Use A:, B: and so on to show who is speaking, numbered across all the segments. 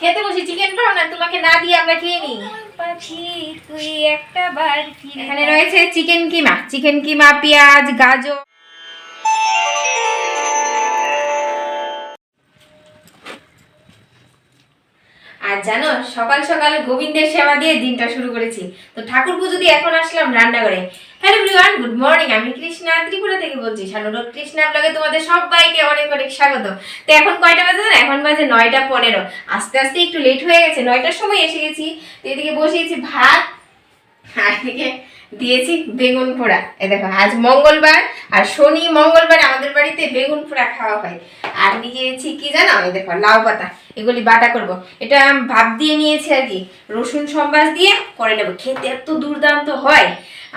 A: খেতে বসি, চিকেন খাও না, তোমাকে না দিয়ে আমরা খেয়ে নিই। পাখি তুই একটা বার ফিরে। এখানে রয়েছে চিকেন কিমা, পেঁয়াজ, গাজর। আর জানো, সকাল সকাল গোবিন্দের সেবা দিয়ে দিনটা শুরু করেছি। তো ঠাকুর পুজো দিয়ে এখন আসলাম রান্নাঘরে। Hello everyone, good morning. আমি কৃষ্ণা ত্রিপুরা থেকে বলছি। শানুরোড কৃষ্ণা ব্লগে তোমাদের সবাইকে অনেক অনেক স্বাগত। তো এখন কয়টা বাজে না? এখন বাজে 9:15। আস্তে আস্তে একটু লেট হয়ে গেছে, 9টার সময় এসে গেছি। তো এদিকে বসিয়েছি ভাত, আর এদিকে দিয়েছি বেগুন পোড়া। এই দেখো, আজ মঙ্গলবার, আর শনি মঙ্গলবার আমাদের বাড়িতে বেগুন পোড়া খাওয়া হয়। আর নিয়েছি কি জানো, এই দেখো লাউ পাতা, এগুলি বাটা করব। এটা ভাপ দিয়ে নিয়েছি আর কি, রসুন সম্বাস দিয়ে করে নেবো, খেতে এত দুর্দান্ত হয়।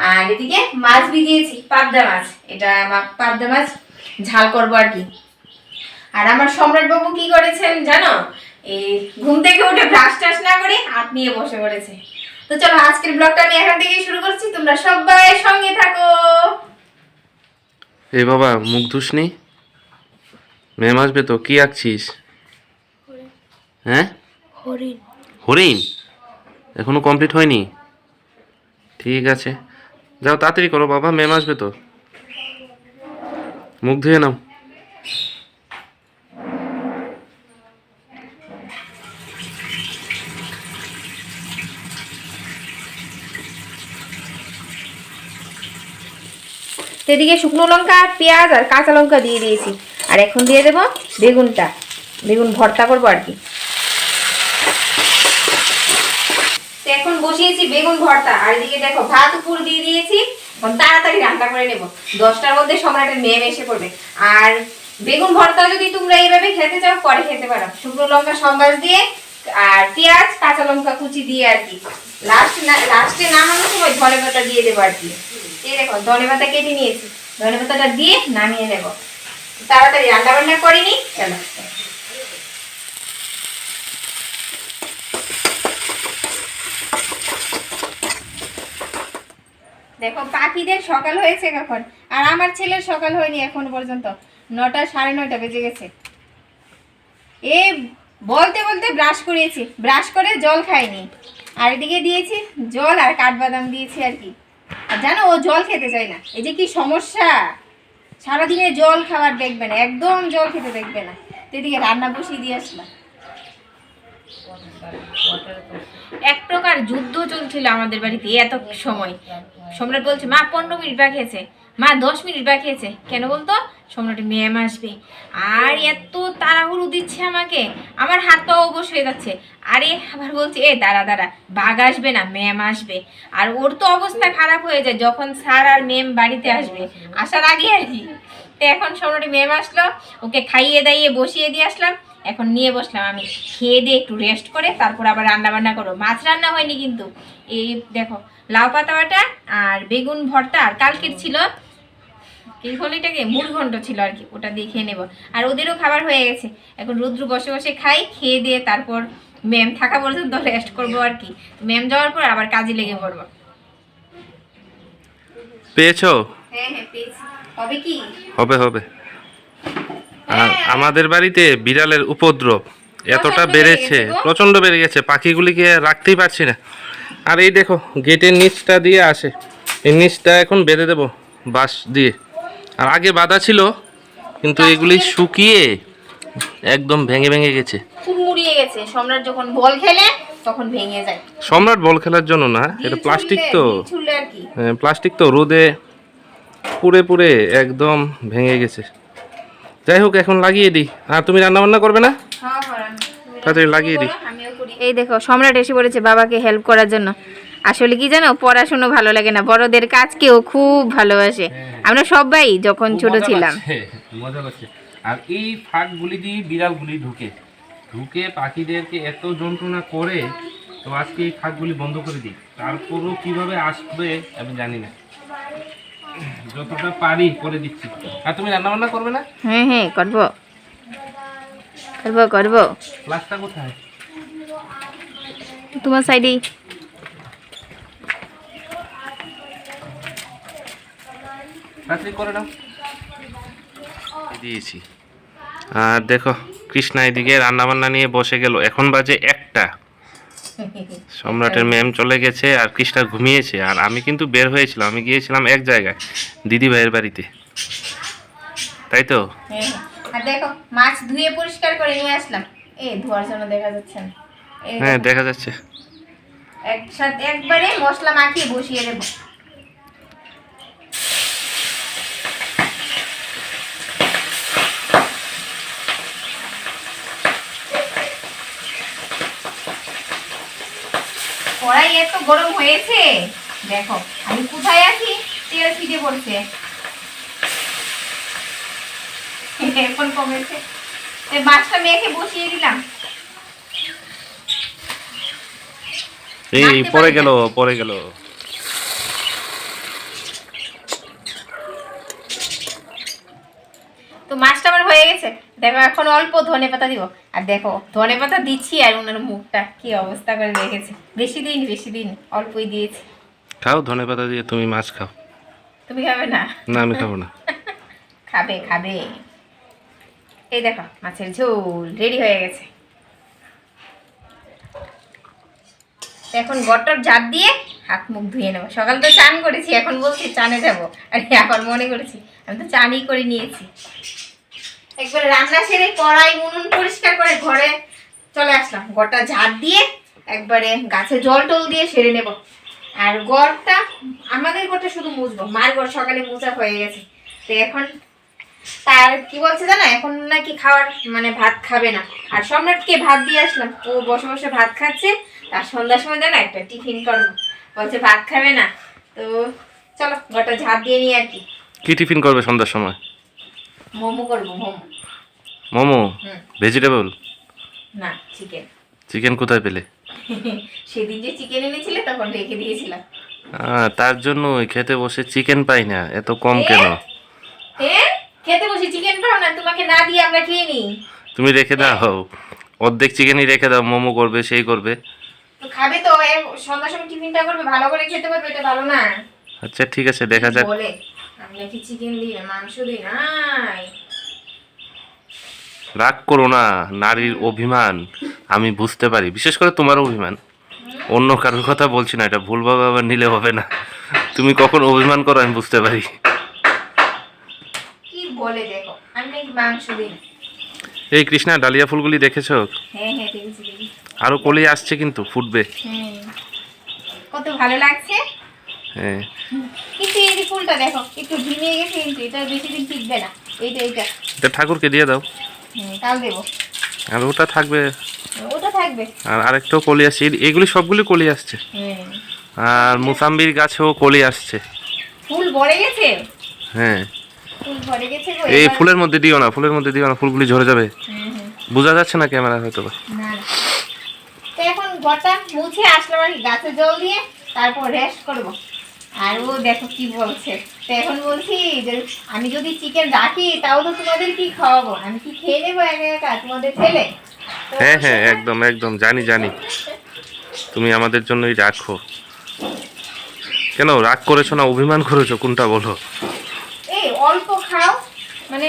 A: আর এদিকে মাছ ভিজিয়েছি, পাবদা মাছ। এটা পাবদা মাছ ঝাল করবো আর কি। আর আমার সম্রাট বাবু কি করেছেন জানো, এই ঘুম থেকে উঠে ব্রাশ টাশ না করে হাত নিয়ে বসে পড়েছে। তো চলো আজকের ব্লগটা আমি এখান থেকে শুরু করছি, তোমরা সবাই সঙ্গে থাকো।
B: এ বাবা, মুখ ধুসনি, ম্যাম আসবে তো। কি আঁকছিস? হ্যাঁ, হরিণ। হরিণ এখনো কমপ্লিট হয়নি? ঠিক আছে, যাও তাড়াতাড়ি করো বাবা, ম্যাম আসবে তো। মুখ ধুয়ে নাও।
A: এদিকে শুকনো লঙ্কা, পেঁয়াজ আর কাঁচা লঙ্কা দিয়ে দিয়েছি। আর এখন দিয়ে দেবো বেগুনটা, বেগুন ভর্তা করবো আর কি। তো এখন বসিয়েছি বেগুন ভর্তা, আর এদিকে দেখো ভাত উপর দিয়ে দিয়েছি। এখন তাড়াতাড়ি রান্না করে নেব, 10টার মধ্যে সম্রাটের মেম এসে পড়বে। আর বেগুন ভর্তা যদি তোমরা এইভাবে খেতে চাও পরে খেতে পারো, শুকনো লঙ্কা সম্বাস দিয়ে আর পেঁয়াজ কাঁচা লঙ্কা কুচি দিয়ে আর কি। লাস্টে নামানোর সময় ধনে পাতা দিয়ে দেবো আর কি। এই দেখো ধনে পাতা কেটে নিয়েছি, ধনে পাতাটা দিয়ে নামিয়ে নেব। তাড়াতাড়ি রান্না বান্না করিনি, চলো। দেখো পাখিদের সকাল হয়েছে কখন, আর আমার ছেলের সকাল হয়নি এখন পর্যন্ত। 9টা, 9:30 বেজে গেছে। এ বলতে বলতে ব্রাশ করিয়েছি, ব্রাশ করে জল খাইনি। আর এদিকে দিয়েছি জল আর কাঠবাদাম দিয়েছি আর কি। আর জানো, ও জল খেতে চায় না। এই যে কি সমস্যা, সারাদিনে জল খাবার দেখবে না, একদম জল খেতে দেখবে না। তো এদিকে রান্না বসিয়ে দিয়ে আসলাম। এক প্রকার যুদ্ধ চলছিল আমাদের বাড়িতে এত সময়। সম্রাট বলছে মা 15 মিনিট বাকি আছে, মা 10 মিনিট বাকি আছে। কেন বলতো? সম্রাটের ম্যাম আসবে। আর এত তাড়াহুড়ো দিচ্ছে আমাকে, আমার হাত পা অবশ হয়ে যাচ্ছে। আরে আবার বলছে এ দাঁড়া দাঁড়া, বাঘ আসবে না, ম্যাম আসবে। আর ওর তো অবস্থা খারাপ হয়ে যায় যখন স্যার আর ম্যাম বাড়িতে আসবে, আসার আগে আর কি। তো এখন সম্রাটের ম্যাম আসলো, ওকে খাইয়ে দাইয়ে বসিয়ে দিয়ে আসলাম। এখন নিয়ে বসলাম আমি, খেয়ে দিয়ে একটু রেস্ট করে তারপর আবার রান্না বান্না করবো। মাছ রান্না হয়নি কিন্তু। এই দেখো লাউ পাতা বাটা আর বেগুন ভর্তা, আর কালকের ছিল কি হলো এটাকে, মুড়ঘণ্ট ছিল আর কি, ওটা দিয়ে খেয়ে নেবো। আর ওদেরও খাবার হয়ে গেছে। এখন রুদ্র বসে বসে খাই, খেয়ে দিয়ে তারপর ম্যাম থাকা পর্যন্ত রেস্ট করবো আর কি। ম্যাম যাওয়ার পর আবার কাজে লেগে পড়বো।
B: পেয়েছো?
A: হ্যাঁ হ্যাঁ পেয়েছি। হবে কি?
B: হবে হবে। আর আমাদের বাড়িতে বিড়ালের উপদ্রব এতটা বেড়েছে, প্রচন্ড বেড়ে গেছে, পাখিগুলিকে রাখতেই পারছি না। আর এই দেখো গেটের নিচটা দিয়ে আসে, এই নিচটা এখন বেঁধে দেবো বাঁশ দিয়ে। আর আগে বাঁধা ছিল, কিন্তু এগুলি শুকিয়ে একদম ভেঙে ভেঙে গেছে,
A: মুড়িয়ে গেছে। সম্রাট যখন বল খেলে তখন ভেঙে যায়।
B: সম্রাট বল খেলার জন্য না, এটা প্লাস্টিক তো, প্লাস্টিক তো রোদে পুড়ে পুড়ে একদম ভেঙে গেছে। যাই হোক এখন লাগিয়ে দিই। আর তুমি রান্না বান্না করবে না? তাড়াতাড়ি লাগিয়ে দিই।
A: এই দেখো সম্রাট এসে পড়েছে বাবাকে হেল্প করার জন্য। আসলে কি জানো, পড়াশোনা ভালো লাগে না, বড়দের কাজকেও খুব ভালোবাসে। আমরা সবাই যখন ছোট ছিলাম
B: মজা করছে। আর এই ফাঁকগুলি দিয়ে বিড়ালগুলি ঢুকে ঢুকে পাখিদেরকে এত যন্ত্রণা করে, তো আজকে এই ফাঁকগুলি বন্ধ করে দিই। তারপরও কিভাবে আসবে আমি জানি না, যতটা পারি করে দিচ্ছি। আর তুমি রান্না বান্না করবে না?
A: হ্যাঁ হ্যাঁ করবো করবো করবো।
B: ক্লাসটা কোথায়?
A: তোমার সাইডেই।
B: তাড়াতাড়ি করে নাও। দিয়েছি। আর দেখো কৃষ্ণা এদিকে রান্না বান্না নিয়ে বসে গেল। এখন বাজে 1টা। সম্রাটের ম্যাম চলে গেছে আর কৃষ্ণা ঘুমিয়েছে। আর আমি কিন্তু বের হয়েছিলাম, আমি গিয়েছিলাম এক জায়গায়, দিদি ভাইয়ের বাড়িতে, তাই তো?
A: হ্যাঁ, আর দেখো মাছ ধুয়ে পরিষ্কার করে নিয়ে আসলাম। ধোয়ার জন্য দেখা যাচ্ছে না।
B: হ্যাঁ দেখা যাচ্ছে।
A: একসাথে একবারে মশলা মাখিয়ে বসিয়ে দেবো। কড়াই এত গরম হয়েছে, দেখো আমি কোথায় আছি, তেল ছিটে পড়ছে। এখন কমেছে, মাছটা মেখে বসিয়ে দিলাম।
B: এই পড়ে গেল।
A: তো মাছটা আমার হয়ে গেছে, দেখো এখন অল্প ধনেপাতা দিব। আর দেখো ধনেপাতা দিচ্ছি আর ওনার মুখটা কি অবস্থা করে রেখেছে। বেশি দিন অল্পই দিয়েছি।
B: খাও ধনেপাতা দিয়ে, তুমি মাছ খাও।
A: তুমি খাবে না?
B: না আমি খাবো না।
A: খাবে। এই দেখো মাছের ঝোল রেডি হয়ে গেছে। এখন গটর ঝাঁপ দিয়ে হাত মুখ ধুয়ে নেবো। সকাল তো চান করেছি, এখন বলছি চানে যাবো। আর আবার মনে করেছি আমি তো চানই করে নিয়েছি। একবারে রান্না সেরে কড়াই উনুন পরিষ্কার করে ঘরে চলে আসলাম। গড়টা ঝাঁপ দিয়ে একবারে গাছে জল টল দিয়ে সেরে নেব। আর গড়টা আমাদের গড়টা শুধু মুছবো, মার গড় সকালে মোছা হয়ে গেছে। তো এখন তার কি বলছে জানো, এখন নাকি খাওয়ার মানে ভাত খাবে না। আর সম্রাটকে ভাত দিয়ে আসলাম, ও বসে বসে ভাত খাচ্ছে। আর সন্ধ্যার সময় জানো একটা টিফিন করবো, বলছে ভাত খাবে না। তো চলো গড়টা ঝাঁপ দিয়ে নিই আর কি।
B: কি টিফিন করবে সন্ধ্যার সময়?
A: মোমো করবো।
B: মোমো? ভেজিটেবল
A: না, চিকেন।
B: চিকেন কোথায় পেলে?
A: সেদিন যে চিকেন এনেছিলে তখন রেখে দিয়েছিলাম।
B: তার জন্য খেতে বসে চিকেন পাই না, এত কম কেন?
A: খেতে বসে চিকেন পাও না, তোমাকে না দিয়ে আমরা খেয়ে নিই।
B: তুমি রেখে দাও, অর্ধেক চিকেনই রেখে দাও, মোমো করবে সেই করবে।
A: তো খাবে তো, সন্ধ্যার সময় টিফিনটা করবে, ভালো করে খেতে পারবে, এটা ভালো না?
B: আচ্ছা ঠিক আছে, দেখা যাক।
A: বলে আমি নাকি চিকেন দিই না, মাংস দিই নাই।
B: রাগ করো না, নারীর অভিমান আমি বুঝতে পারি, বিশেষ করে তোমার অভিমান। অন্য কারোর কথা বলছি না, এটা ভুলভাবে আবার নিলে হবে না। তুমি কখন অভিমান করো আমি বুঝতে পারি।
A: কি বলে দেখো, আমি নাকি মাংস দিই না।
B: এই কৃষ্ণা, ডালিয়া ফুলগুলি দেখেছো?
A: হ্যাঁ দেখেছি।
B: আরো কলি আসছে কিন্তু, ফুটবে।
A: কত ভালো লাগছে।
B: হ্যাঁ
A: কিন্তু এই যে ফুলটা দেখো একটু ভিজে গেছে, কিন্তু এটা বেশি দিন টিকবে না। এইটা
B: এটা ঠাকুরকে দিয়ে দাও।
A: কাল দেবো।
B: আর ওটা থাকবে।
A: ওটা থাকবে।
B: আর আরেকটাও কলি আসছে, এগুলি সবগুলি কলি আসছে। আর মুসাম্বির গাছেও কলি আসছে।
A: ফুল ভরে গেছে।
B: হ্যাঁ
A: ফুল ভরে গেছে গো।
B: এই ফুলের মধ্যে দিও না, ফুলগুলি ঝরে যাবে। বোঝা যাচ্ছে না ক্যামেরা হয়তো।
A: না তো এখন ঘরটা মুছে আসলাম আর গাছে জল দিয়ে, তারপর রেস্ট করব। আর ও দেখো কি বলছে। তো এখন বলছি যে আমি যদি চিকেন রাখি তাও তো তোমাদের কি খাওয়াবো, আমি কি খেয়ে নেবো একা একা তোমাদের ছেলে?
B: হ্যাঁ একদম জানি তুমি আমাদের জন্যই রাখো। কেন রাগ করেছো না অভিমান করেছো, কোনটা বলো?
A: এই অল্প খাও, মানে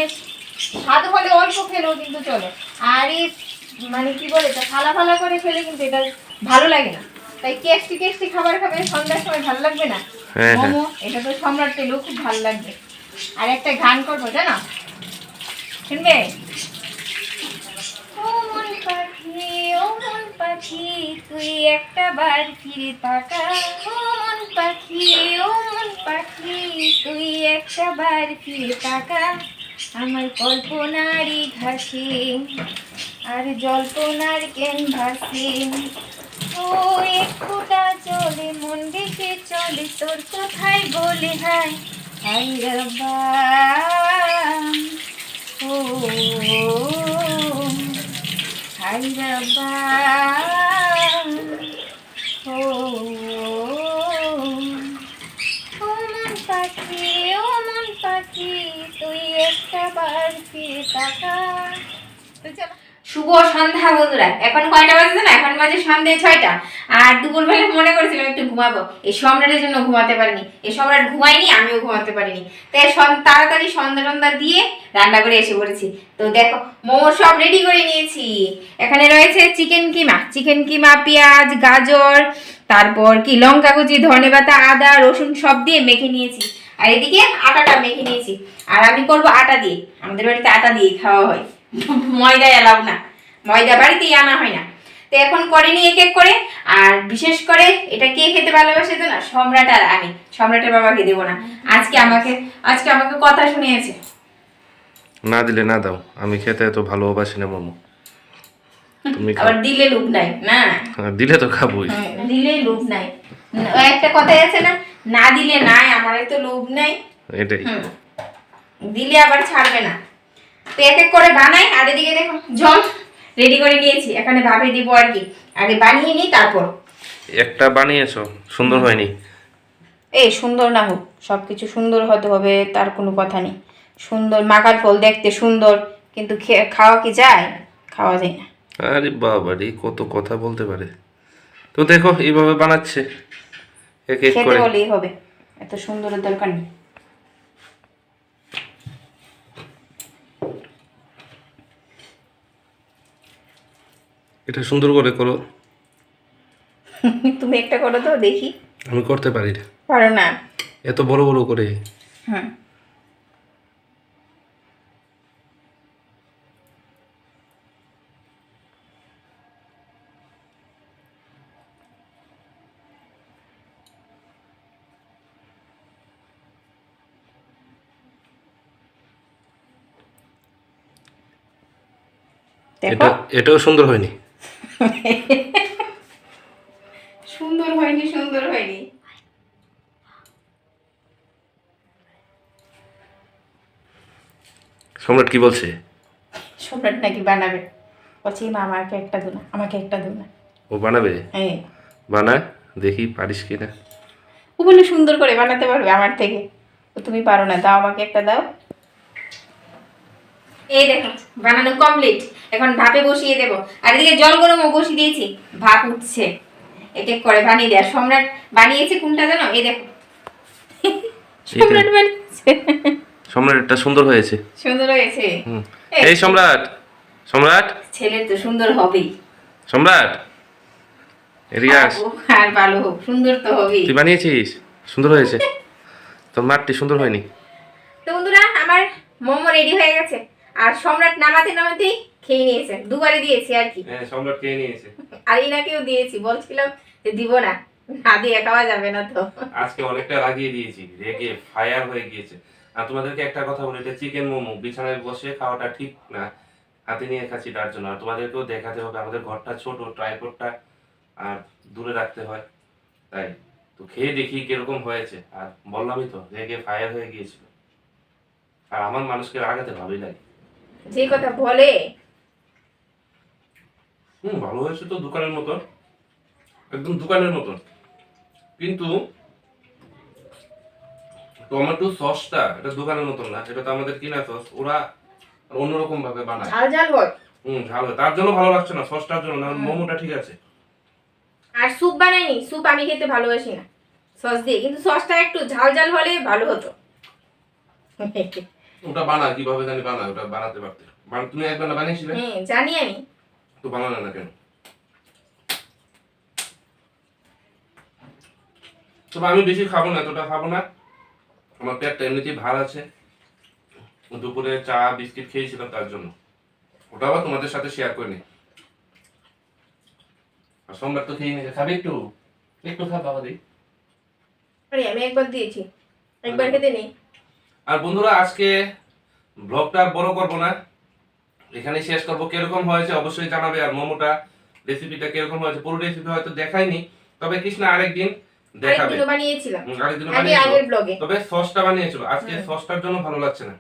A: স্বাদ হলে অল্প খেলেও কিন্তু চলে। আর এই মানে কি বলে, ফালা করে খেলে কিন্তু এটা ভালো লাগে না। তাই টেস্টি খাবার খাবে সন্ধ্যার সময়, ভালো লাগবে না? মোমো এটা তো সম্রাট পেলেও খুব ভালো লাগবে। আর একটা গান করবো জানো, শুনবে? ও মন পাখি তুই একটা বার ফিরে তাকা, ও মন পাখি তুই একটা বার ফিরে তাকা, আমার কল্পনারই ঘাসে আর জল্পনার কেন ভাসে, ও একটুটা চলে মন রেখে চলে তোর কোথায় বলে হাই হাই রব্বা, ও হাই রব্বা, ও মন পাখি তুই একটা বার ফিরে তাকা। শুভ সন্ধ্যা বন্ধুরা। এখন কয়টা বাজে না? এখন বাজে সন্ধ্যে 6টা। আর দুপুরবেলা মনে করেছিলাম একটু ঘুমাবো, এই সম্রাটের জন্য ঘুমাতে পারিনি। এই সম্রাট ঘুমায়নি, আমিও ঘুমাতে পারিনি। তাই তাড়াতাড়ি সন্ধ্যা দিয়ে রান্না করে এসে পড়েছি। তো দেখো মোমো সব রেডি করে নিয়েছি। এখানে রয়েছে চিকেন কিমা, পেঁয়াজ, গাজর, তারপর কি লঙ্কা কুচি, ধনেপাতা, আদা, রসুন সব দিয়ে মেখে নিয়েছি। আর এদিকে আটাটা মেখে নিয়েছি। আর আমি করবো আটা দিয়ে। আমাদের বাড়িতে আটা দিয়ে খাওয়া হয়, ময়দা এলাও না, ময়দা বাড়িতেই আনা হয় না। তো এখন করে নিই এক এক করে। আর বিশেষ করে এটা কে খেতে ভালোবাসে তো না, সম্রাট আর আমি। সম্রাটের বাবাকে দেবো না, আজকে আমাকে কথা শুনিয়েছে।
B: না দিলে না দাও, আমি খেতে এত ভালোবাসি না মোমো। তুমি খাও।
A: আবার দিলে লোভ নাই না?
B: দিলে তো খাবোই।
A: দিলে লোভ নাই, একটা কথাই আছে না, না দিলে নাই, আমার তো লোভ নাই।
B: এটাই।
A: দিলে আবার ছাড়বে না। তো এক এক করে বানাই। আর এদিকে দেখো জল রেডি করে নিয়েছি, এখানে ভাপে দিব আর কি। আগে বানিয়ে নিই তারপর।
B: একটা বানিয়েছো, সুন্দর হয়নি?
A: এই সুন্দর না হোক, সবকিছু সুন্দর হতে হবে তার কোনো কথা নেই। সুন্দর মাকার ফল দেখতে সুন্দর, কিন্তু খাওয়া কি যায়? খাওয়া যায় না।
B: আরে বাবা রে, কত কথা বলতে পারে। তো দেখো এইভাবে বানাচ্ছে এক এক
A: খেতে
B: করে।
A: হলেই হবে, এত সুন্দরের দরকার নেই।
B: এটা সুন্দর করে করো।
A: তুমি একটা করো তো দেখি।
B: আমি করতে পারি না।
A: পারো না?
B: এত বড় বড় করে।
A: হুম।
B: এটা এটাও সুন্দর হয়নি।
A: সুন্দর হয়নি, সুন্দর হয়নি।
B: সম্রাট কি বলছে?
A: সম্রাট নাকি বানাবে, বলছি মা আমাকে একটা দো না, আমাকে একটা দো না।
B: ও বানাবে?
A: হ্যাঁ।
B: বানায় দেখি পারিস কিনা।
A: ও বলে সুন্দর করে বানাতে পারবে আমার থেকে। তো তুমি পারো না, দাও আমাকে একটা দাও। এই দেখো বানানো কমপ্লিট। এখন ভাপে বসিয়ে দেব। আর এদিকে জল গরমও বসিয়ে দিয়েছি, ভাপ উঠছে। এক এক করে বানিয়ে দেয়। সম্রাট বানিয়েছে কোনটা জানো? এই দেখো, সম্রাট বানিয়েছে।
B: সম্রাটটা সুন্দর হয়েছে।
A: সুন্দর হয়েছে।
B: এই সম্রাট, সম্রাট,
A: ছেলে তো সুন্দর হবেই।
B: সম্রাট এদিকে আস।
A: আর ভালো হোক, সুন্দর তো হবেই।
B: তুই বানিয়েছিস? সুন্দর হয়েছে। তোর মাঠটি সুন্দর হয়নি।
A: তো বন্ধুরা আমার মোমো রেডি হয়ে গেছে। আর সম্রাট নামাতেই খেয়ে নিয়েছে, দুবারে দিয়েছি আর কি।
B: হ্যাঁ, সম্রাট খেয়ে নিয়েছে।
A: আর ইনাকেও দিয়েছি, বলছিলাম যে দিব না, না দিয়ে খাওয়া যাবে না তো।
B: আজকে অনেকটা লাগিয়ে দিয়েছি, রেগে ফায়ার হয়ে গিয়েছে। আর তোমাদেরকে একটা কথা বলি, এটা চিকেন মোমো, বিছানায় বসে খাওয়াটা ঠিক না। হাতে নিয়ে খাচ্ছি তার জন্য। আর তোমাদেরকেও দেখাতে হবে, আমাদের ঘরটা ছোট, ট্রাইপডটা আর দূরে রাখতে হয়, তাই। তো খেয়ে দেখি কিরকম হয়েছে। আর বললামই তো, রেগে ফায়ার হয়ে গিয়েছিল। আর আমার মানুষকে রাগাতে ভালোই লাগে।
A: যে কথা বলে।
B: ভালো হয়েছে তো, দোকানের মতন, একদম দোকানের মতন। কিন্তু টমেটো সসটা এটা দোকানের মতন না, এটা তো আমাদের কিনা সস। ওরা অন্যরকম ভাবে বানায়,
A: ঝাল ঝাল হয়।
B: ঝাল হয়, তার জন্য ভালো লাগছে না, সসটার জন্য না। মোমোটা ঠিক আছে।
A: আর স্যুপ বানাইনি, স্যুপ আমি খেতে ভালোবাসি না সস দিয়ে, কিন্তু সসটা একটু ঝাল ঝাল হলে ভালো হতো।
B: ওটা বানায় কিভাবে জানি, বানায় ওটা বানাতে পারতে। তুমি একবার না বানিয়েছিলে?
A: হ্যাঁ জানি আমি।
B: তো বানালে না কেন? তবে আমি বেশি খাবো না, এতটা খাবো না। আমার পেটটা এমনিতেই ভার আছে। দুপুরে চা বিস্কিট খেয়েছিলাম, তার জন্য। ওটা আবার তোমাদের সাথে শেয়ার করে নি। আর সোমবার তো খেয়ে নিয়েছে, খাবে একটু? একটু খা বাবা দি।
A: আরে আমি একবার দিয়েছি, একবার খেতে নেই।
B: আর বন্ধুরা আজকে ব্লগটা বড় করব না, এখানে শেষ করব। কিরকম হয়েছে অবশ্যই জানাবে। আর মোমোটা রেসিপিটা কিরকম হয়েছে, পুরো রেসিপি হয়তো দেখাইনি, তবে কৃষ্ণা আরেকদিন দেখাবে।
A: আরেকদিনও বানিয়েছিলাম,
B: আরেকদিন
A: আগের ব্লগে।
B: তবে সসটা বানিয়েছিল। আজকে সসটার জন্য ভালো লাগছে না।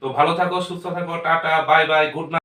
B: তো ভালো থাকো, সুস্থ থাকো, tata, bye bye, good night.